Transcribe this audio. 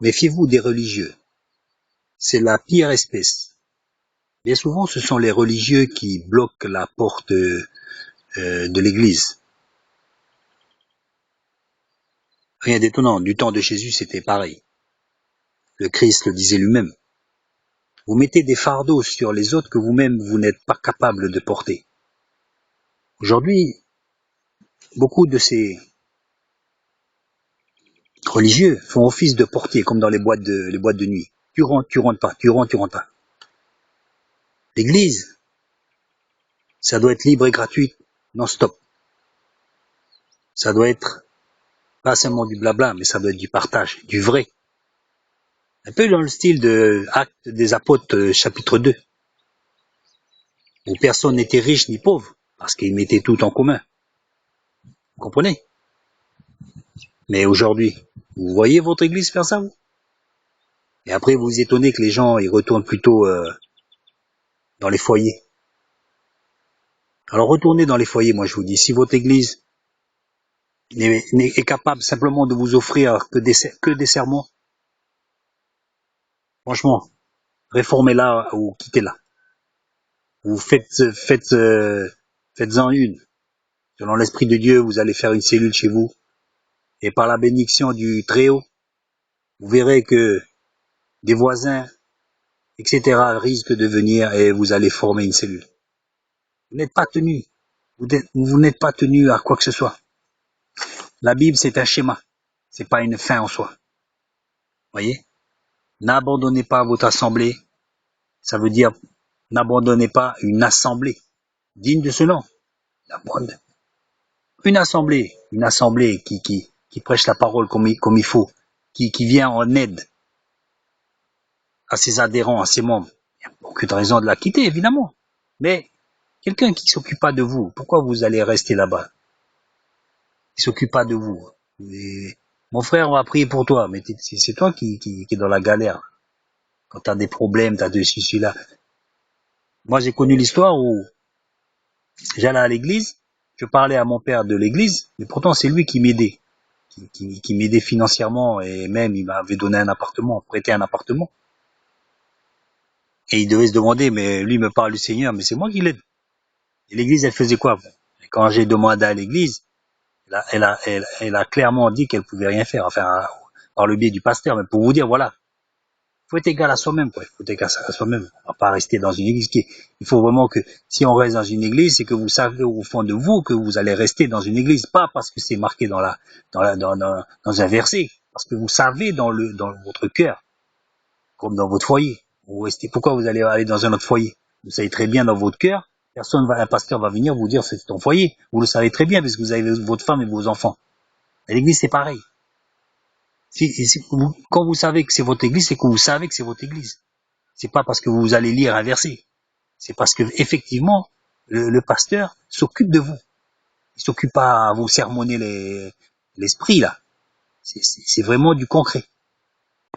Méfiez-vous des religieux. C'est la pire espèce. Bien souvent, ce sont les religieux qui bloquent la porte de l'église. Rien d'étonnant. Du temps de Jésus, c'était pareil. Le Christ le disait lui-même. Vous mettez des fardeaux sur les autres que vous-même, vous n'êtes pas capable de porter. Aujourd'hui, beaucoup de ces religieux font office de portier, comme dans les boîtes de nuit. Tu rentres pas, tu rentres pas. L'église, ça doit être libre et gratuit, non-stop. Ça doit être pas seulement du blabla, mais ça doit être du partage, du vrai. Un peu dans le style de Actes des Apôtres, chapitre 2, où personne n'était riche ni pauvre, parce qu'ils mettaient tout en commun. Vous comprenez? Mais aujourd'hui, vous voyez votre église faire ça, vous? Et après, vous vous étonnez que les gens, ils retournent plutôt dans les foyers. Alors retournez dans les foyers, moi je vous dis, si votre église est capable simplement de vous offrir que des sermons, franchement, réformez-la ou quittez-la. Vous faites-en une. Selon l'Esprit de Dieu, vous allez faire une cellule chez vous. Et par la bénédiction du Très-Haut, vous verrez que des voisins, etc. risquent de venir et vous allez former une cellule. Vous n'êtes pas tenu. Vous n'êtes pas tenu à quoi que ce soit. La Bible, c'est un schéma. C'est pas une fin en soi. Voyez? N'abandonnez pas votre assemblée. Ça veut dire, n'abandonnez pas une assemblée digne de ce nom. Une assemblée qui prêche la parole comme il faut, qui vient en aide à ses adhérents, à ses membres. Il n'y a aucune raison de la quitter, évidemment. Mais quelqu'un qui ne s'occupe pas de vous, pourquoi vous allez rester là-bas? Il ne s'occupe pas de vous. Et mon frère, on va prier pour toi, mais c'est toi qui est dans la galère. Quand tu as des problèmes, tu as de ceci, là. Moi, j'ai connu l'histoire où j'allais à l'église, je parlais à mon père de l'église, mais pourtant c'est lui qui m'aidait, qui m'aidait financièrement et même il m'avait donné un appartement, prêté un appartement. Et il devait se demander, mais lui me parle du Seigneur, mais c'est moi qui l'aide. Et l'église, elle faisait quoi? Et quand j'ai demandé à l'église, elle a clairement dit qu'elle pouvait rien faire, enfin, par le biais du pasteur, mais pour vous dire, voilà, faut être égal à soi-même, quoi. Il faut être égal à soi-même. On va pas rester dans une église il faut vraiment que, si on reste dans une église, c'est que vous savez au fond de vous que vous allez rester dans une église, pas parce que c'est marqué dans un verset, parce que vous savez dans votre cœur, comme dans votre foyer. Vous restez, pourquoi vous allez aller dans un autre foyer? Vous savez très bien dans votre cœur, un pasteur va venir vous dire c'est ton foyer. Vous le savez très bien parce que vous avez votre femme et vos enfants. À l'église, c'est pareil. Quand vous savez que c'est votre église, c'est que vous savez que c'est votre église. C'est pas parce que vous allez lire un verset. C'est parce que effectivement, le pasteur s'occupe de vous. Il s'occupe pas à vous sermonner l'esprit là. C'est vraiment du concret.